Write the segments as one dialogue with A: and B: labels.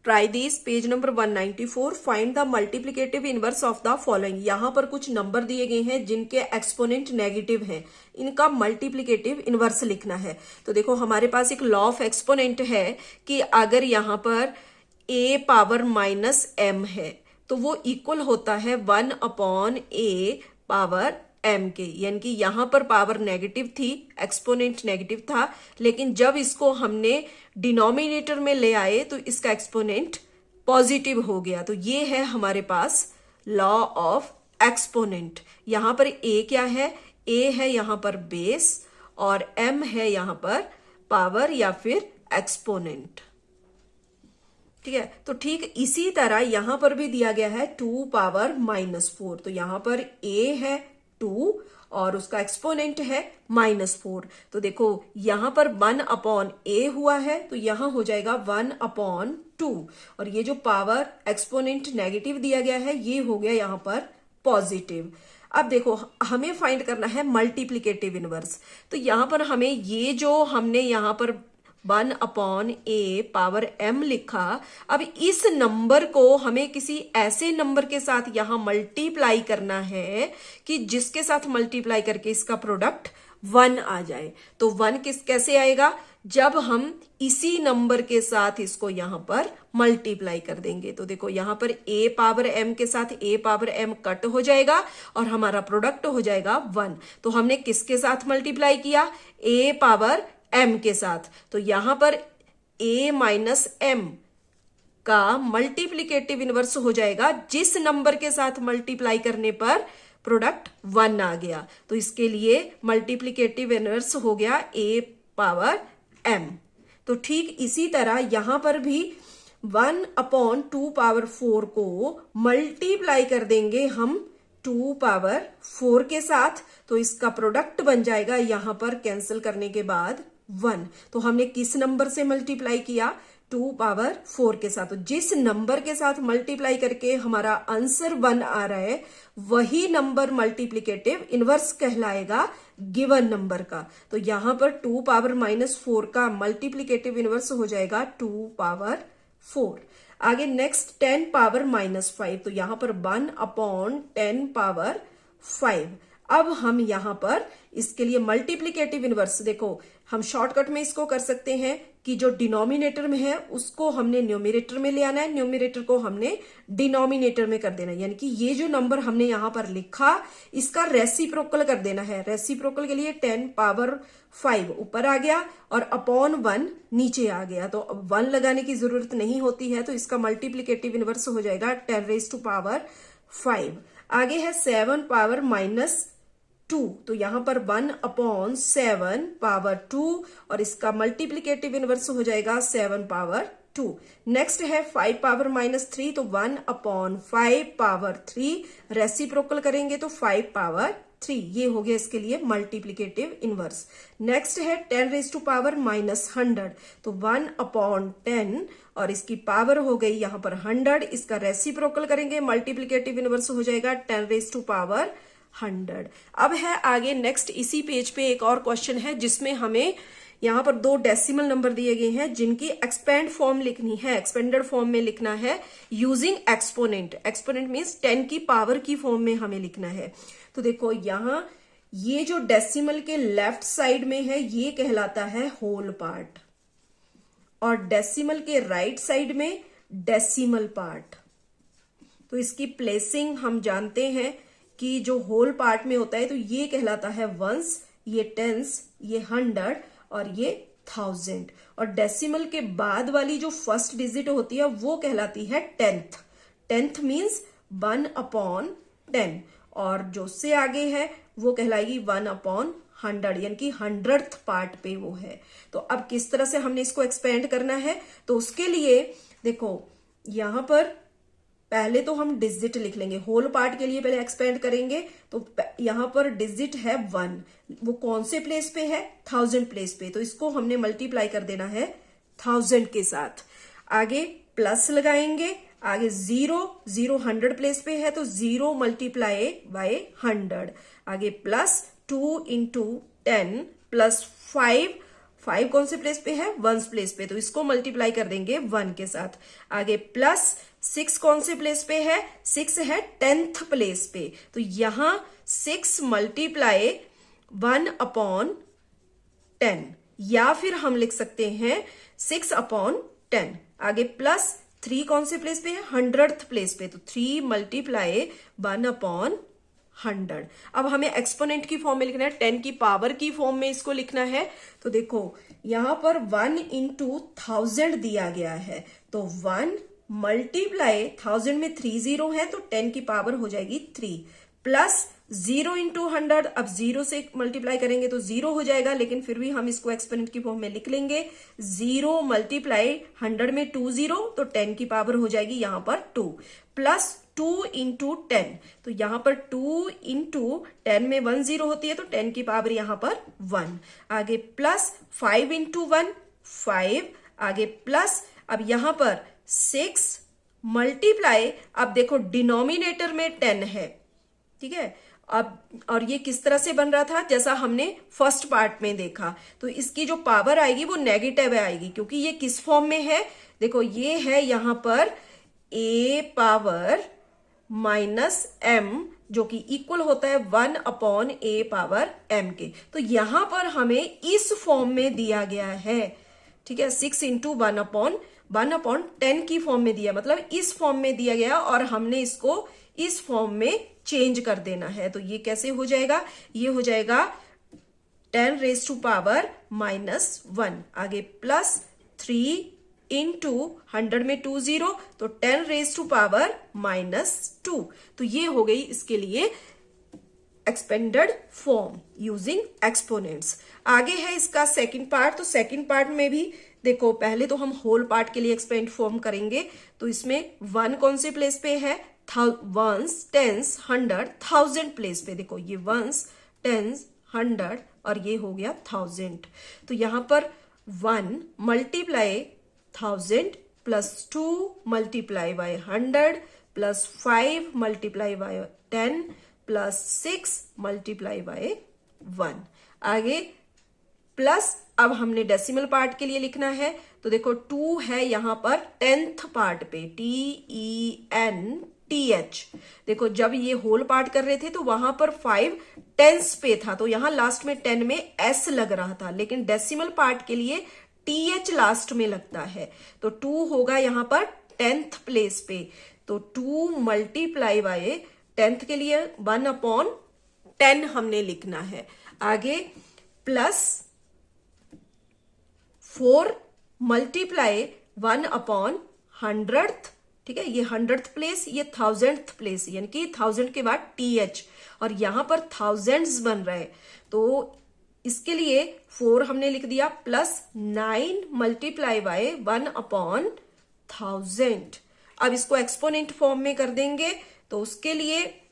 A: Try this page number 194 find the multiplicative inverse of the following. यहाँ पर कुछ number दिए गए हैं जिनके एक्सपोनेंट नेगेटिव हैं, इनका मल्टीप्लिकेटिव इनवर्स लिखना है। तो देखो हमारे पास एक लॉ ऑफ एक्सपोनेंट है कि अगर यहाँ पर a पावर माइनस m है तो वो इक्वल होता है 1 अपॉन a पावर m के, यानी कि यहां पर पावर नेगेटिव थी, एक्सपोनेंट नेगेटिव था, लेकिन जब इसको हमने डिनोमिनेटर में ले आए तो इसका एक्सपोनेंट पॉजिटिव हो गया। तो ये है हमारे पास लॉ ऑफ एक्सपोनेंट। यहां पर a क्या है, a है यहां पर बेस और m है यहां पर पावर या फिर एक्सपोनेंट। ठीक है, तो ठीक इसी तरह यहां पर भी दिया गया है 2 पावर माइनस 4। तो यहां पर a है 2 और उसका एक्सपोनेंट है -4। तो देखो यहां पर 1 अपॉन a हुआ है तो यहां हो जाएगा 1 अपॉन 2, और ये जो पावर एक्सपोनेंट नेगेटिव दिया गया है ये हो गया यहां पर पॉजिटिव। अब देखो हमें फाइंड करना है मल्टीप्लिकेटिव इनवर्स। तो यहां पर हमें ये जो हमने यहां पर 1 अपॉन a पावर m लिखा, अब इस नंबर को हमें किसी ऐसे नंबर के साथ यहां मल्टीप्लाई करना है कि जिसके साथ मल्टीप्लाई करके इसका प्रोडक्ट 1 आ जाए। तो 1 कैसे आएगा, जब हम इसी नंबर के साथ इसको यहां पर मल्टीप्लाई कर देंगे। तो देखो यहां पर a पावर m के साथ a पावर m कट हो जाएगा और हमारा प्रोडक्ट हो जाएगा 1। तो हमने किसके साथ मल्टीप्लाई किया, a पावर m के साथ। तो यहां पर a माइनस m का मल्टीप्लिकेटिव इनवर्स हो जाएगा जिस नंबर के साथ मल्टीप्लाई करने पर प्रोडक्ट 1 आ गया। तो इसके लिए मल्टीप्लिकेटिव इनवर्स हो गया a पावर m। तो ठीक इसी तरह यहां पर भी 1 अपॉन 2 पावर 4 को मल्टीप्लाई कर देंगे हम 2 पावर 4 के साथ, तो इसका प्रोडक्ट बन जाएगा यहां पर कैंसिल करने के बाद 1। तो हमने किस नंबर से मल्टीप्लाई किया, 2 पावर 4 के साथ। तो जिस नंबर के साथ मल्टीप्लाई करके हमारा आंसर 1 आ रहा है वही नंबर मल्टीप्लिकेटिव इनवर्स कहलाएगा गिवन नंबर का। तो यहां पर 2 पावर -4 का मल्टीप्लिकेटिव इनवर्स हो जाएगा 2 पावर 4। आगे नेक्स्ट 10 पावर -5। तो यहां पर 1 अपॉन 10 पावर 5। अब हम यहां पर इसके लिए मल्टीप्लिकेटिव इनवर्स, देखो हम शॉर्टकट में इसको कर सकते हैं कि जो डिनोमिनेटर में है उसको हमने न्यूमरेटर में ले आना है, न्यूमरेटर को हमने डिनोमिनेटर में कर देना है। यानी कि ये जो नंबर हमने यहां पर लिखा इसका रेसिप्रोकल कर देना है। रेसिप्रोकल के लिए 10 पावर 5 ऊपर आ गया और अपॉन 1 नीचे आ गया। तो 1 लगाने की जरूरत नहीं होती है, तो इसका मल्टीप्लिकेटिव इनवर्स हो जाएगा 10 रेज़ टू पावर 5। आगे है 7 पावर -2। तो यहां पर 1 अपॉन 7 पावर 2 और इसका मल्टीप्लिकेटिव इनवर्स हो जाएगा 7 पावर 2। नेक्स्ट है 5 पावर -3। तो 1 अपॉन 5 पावर 3, रेसिप्रोकल करेंगे तो 5 पावर 3। ये हो गया इसके लिए मल्टीप्लिकेटिव इनवर्स। नेक्स्ट है 10 रेज़ टू पावर -100। तो 1 अपॉन 10 और इसकी पावर हो गई यहां पर 100, इसका रेसिप्रोकल करेंगे मल्टीप्लिकेटिव इनवर्स हो जाएगा 10 रेज़ टू पावर 100। अब है आगे नेक्स्ट इसी पेज पे एक और क्वेश्चन है जिसमें हमें यहां पर 2 डेसिमल नंबर दिए गए हैं जिनकी एक्सपेंड फॉर्म लिखनी है, एक्सपेंडेड फॉर्म में लिखना है यूजिंग एक्सपोनेंट। एक्सपोनेंट मींस 10 की पावर की फॉर्म में हमें लिखना है। तो देखो यहां ये जो डेसिमल के लेफ्ट साइड में है ये कहलाता है होल पार्ट और डेसिमल के राइट साइड में डेसिमल पार्ट। तो इसकी प्लेसिंग हम जानते हैं कि जो होल पार्ट में होता है तो ये कहलाता है वंस, ये टेंस, ये 100 और ये 1000। और डेसिमल के बाद वाली जो फर्स्ट डिजिट होती है वो कहलाती है 10th। 10th मीन्स 1 अपॉन 10 और जो से आगे है वो कहलाएगी 1 अपॉन 100, यानी कि 100th पार्ट पे वो है। तो अब किस तरह से हमने इसको एक्सपेंड करना है, तो उसके लिए देखो यहां पर पहले तो हम डिजिट लिख लेंगे। होल पार्ट के लिए पहले एक्सपेंड करेंगे तो यहां पर डिजिट है 1, वो कौन से प्लेस पे है, 1000 प्लेस पे। तो इसको हमने मल्टीप्लाई कर देना है 1000 के साथ। आगे प्लस लगाएंगे, आगे 0 100 प्लेस पे है तो 0 मल्टीप्लाई बाय 100। आगे प्लस 2 इंटू 10 प्लस 5 5 कौन से प्लेस पे है, 1s प्लेस पे, तो इसको मल्टीप्लाई कर देंगे 1 के साथ। आगे प्लस 6 कौन से प्लेस पे है, 6 है 10th प्लेस पे, तो यहां 6 मल्टीप्लाई 1/10, या फिर हम लिख सकते हैं 6/10। आगे प्लस 3 कौन से प्लेस पे है, 100th प्लेस पे, तो 3 मल्टीप्लाई 1/100। अब हमें एक्सपोनेंट की फॉर्म में लिखना है, 10 की पावर की फॉर्म में इसको लिखना है। तो देखो यहां पर 1 into 1000 दिया गया है, तो 1 मल्टीप्लाई 1000 में 3 जीरो है, तो 10 की पावर हो जाएगी 3, प्लस 0 into 100, अब 0 से मल्टीप्लाई करेंगे तो 0 हो जाएगा, लेकिन फिर भी हम इसको एक्सपोनेंट की फॉर्म में लिख लेंगे। 0 मल्टीप्लाई 100 में 2 जीरो, तो 10 की पावर हो जाएगी यहां पर 2, प्लस 2 into 10, तो यहां पर 2 into 10 में 1 जीरो होती है, तो 10 की पावर यहां पर 1। आगे प्लस 5 into 1 5, आगे प्लस अब यहां पर 6 मल्टीप्लाई, अब देखो डिनोमिनेटर में 10 है, ठीक है। अब और ये किस तरह से बन रहा था, जैसा हमने फर्स्ट पार्ट में देखा, तो इसकी जो पावर आएगी वो नेगेटिव आएगी, क्योंकि ये किस फॉर्म में है, देखो ये है यहां पर a पावर माइनस m, जो कि इक्वल होता है 1/a पावर m के। तो यहां पर हमें इस फॉर्म में दिया गया है, ठीक है, 6 into 1/10 की फॉर्म में दिया, मतलब इस फॉर्म में दिया गया, और हमने इसको इस फॉर्म में चेंज कर देना है। तो ये कैसे हो जाएगा, ये हो जाएगा 10 raised to power -1। आगे प्लस 3 into 100 में 2 जीरो, तो 10 raised to power -2। तो ये हो गई इसके लिए एक्सपेंडेड फॉर्म यूजिंग एक्सपोनेंट्स। आगे है इसका सेकंड पार्ट, तो सेकंड पार्ट में भी देखो पहले तो हम होल पार्ट के लिए एक्सपेंड फॉर्म करेंगे, तो इसमें 1 कौन से प्लेस पे है, 1s 10s 100 1000 प्लेस पे, देखो ये 1s 10s 100 और ये हो गया 1000, तो यहां पर 1 multiply 1000 plus 2 multiply by 100 plus 5 multiply by 10 plus 6 multiply by 1। आगे प्लस अब हमने डेसिमल पार्ट के लिए लिखना है, तो देखो 2 है यहां पर 10th पार्ट पे, TENTH। देखो जब ये होल पार्ट कर रहे थे तो वहां पर 5 10s पे था, तो यहां लास्ट में 10 में s लग रहा था, लेकिन डेसिमल पार्ट के लिए TH लास्ट में लगता है, तो 2 होगा यहां पर 10th प्लेस पे, तो 2 मल्टीप्लाई बाय 10th के लिए 1/10 हमने लिखना है। आगे प्लस 4 मल्टीप्लाई 1/100, ठीक है, ये 100th प्लेस, ये 1000th प्लेस, यानी कि 1000 के बाद TH, और यहां पर थाउजेंड्स बन रहे, तो इसके लिए 4 हमने लिख दिया, प्लस 9 मल्टीप्लाई बाय 1/1000। अब इसको एक्सपोनेंट फॉर्म में कर देंगे, तो उसके लिए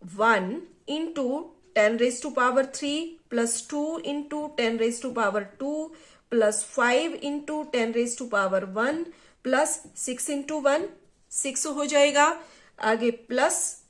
A: 1 into 10 raised to power 3 plus 2 into 10 raised to power 2 plus 5 into 10 raised to power 1 plus 6 into 1 6 हो जाएगा। आगे प्लस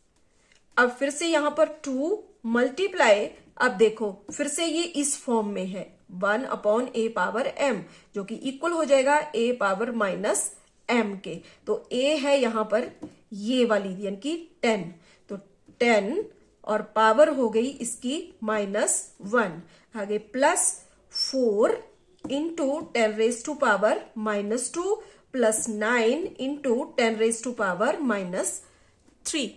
A: अब फिर से यहां पर 2 मल्टीप्लाई, अब देखो फिर से ये इस फॉर्म में है 1/a पावर m, जो कि इक्वल हो जाएगा a पावर माइनस m के, तो a है यहां पर ये वाली यानी कि 10, तो 10 और पावर हो गई इसकी -1। आगे plus 4 into 10 raised to power -2 plus 9 into 10 raised to power -3।